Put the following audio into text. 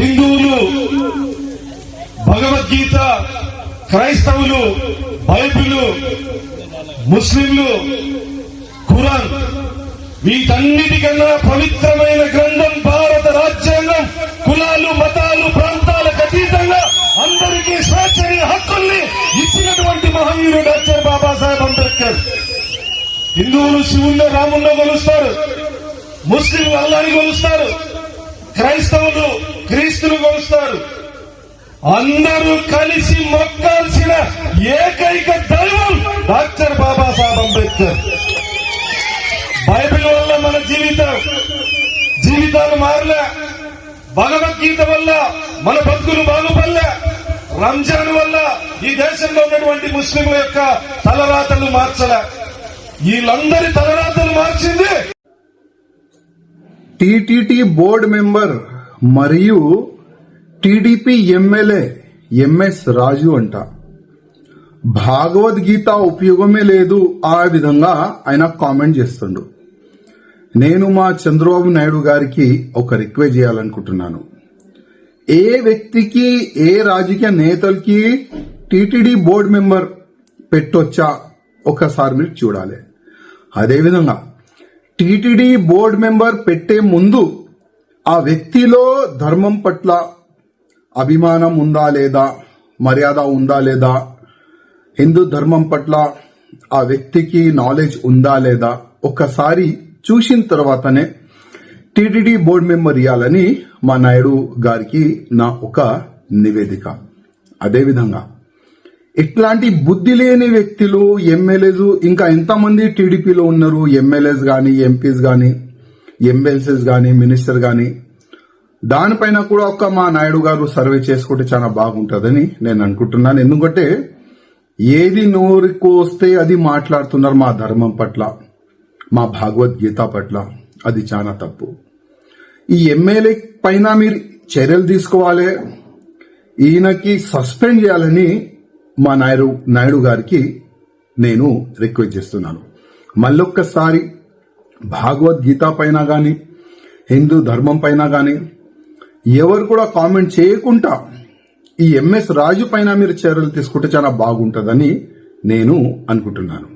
హిందువులు భగవద్గీత, క్రైస్తవులు బైబిల్, ముస్లింలు ఖురాన్, వీటన్నిటికన్నా పవిత్రమైన గ్రంథం భారత రాజ్యాంగం. కులాలు, మతాలు, ప్రాంతాలకు అతీతంగా అందరికీ స్వేచ్ఛని, హక్కుల్ని ఇచ్చినటువంటి మహనీయుడు డాక్టర్ బాబాసాహెబ్ అంబేద్కర్. హిందువులు శివుణ్ణి, రాముణ్ణి కొలుస్తారు, ముస్లింలు అల్లాని కొలుస్తారు, క్రైస్తవులు క్రీస్తులు కొలుస్తారు. అందరూ కలిసి మొక్కాల్సిన ఏకైక దైవం డాక్టర్ బాబాసాహెబ్ అంబేద్కర్. బైబిల్ వల్ల మన జీవితాలు మారలే, భగవద్గీత వల్ల మన బతుకులు బాగుపడలే, రంజాన్ వల్ల ఈ దేశంలో ఉన్నటువంటి ముస్లింల యొక్క తలరాతలు మార్చలే. వీళ్ళందరి తలరాతలు మార్చింది టీటీడీ బోర్డు మెంబర్ మరియు టీడీపీ ఎమ్మెల్యే ఎంఎస్ రాజు అంట. భగవద్గీత ఉపయోగమే లేదు ఆ విధంగా ఆయన కామెంట్ చేస్తుండు. నేను మా చంద్రబాబు నాయుడు గారికి ఒక రిక్వెస్ట్ చేయాలనుకుంటున్నాను. ఏ వ్యక్తికి, ఏ రాజకీయ నేతలకి టీటీడీ బోర్డు మెంబర్ పెట్టొచ్చా ఒకసారి మీరు చూడాలి. అదేవిధంగా టీటీడీ బోర్డు మెంబర్ పెట్టే ముందు ఆ వ్యక్తిలో ధర్మం పట్ల అభిమానం ఉందా లేదా, మర్యాద ఉందా లేదా, హిందూ ధర్మం పట్ల ఆ వ్యక్తికి నాలెడ్జ్ ఉందా లేదా ఒక్కసారి చూసిన తర్వాతనే టీటీడీ బోర్డు మెంబర్ ఇవ్వాలని మా నాయుడు గారికి నా ఒక నివేదిక. అదేవిధంగా ఇట్లాంటి బుద్ధి లేని వ్యక్తులు, ఎమ్మెల్యేలు ఇంకా ఎంతమంది టీడీపీలో ఉన్నారు, ఎమ్మెల్యేస్ గాని, ఎంపీస్ గాని, ఎమ్మెల్సీస్ గాని, మినిస్టర్ గాని, దానిపైన కూడా ఒక మా నాయుడు గారు సర్వే చేసుకుంటే చాలా బాగుంటుందని నేను అనుకుంటున్నాను. ఎందుకంటే ఏది నోరుకు వస్తే అది మాట్లాడుతున్నారు మా ధర్మం పట్ల, మా భగవద్గీత పట్ల. అది చాలా తప్పు. ఈ ఎమ్మెల్యే పైన మీరు చర్యలు తీసుకోవాలి, ఈయనకి సస్పెండ్ చేయాలని మా నాయుడు గారికి నేను రిక్వెస్ట్ చేస్తున్నాను. మళ్ళొక్కసారి భగవద్గీత పైన గాని, హిందూ ధర్మం పైన గాని ఎవరు కూడా కామెంట్ చేయకుండా ఈ ఎంఎస్ రాజు పైన మీరు చర్యలు తీసుకుంటే చాలా బాగుంటుందని నేను అనుకుంటున్నాను.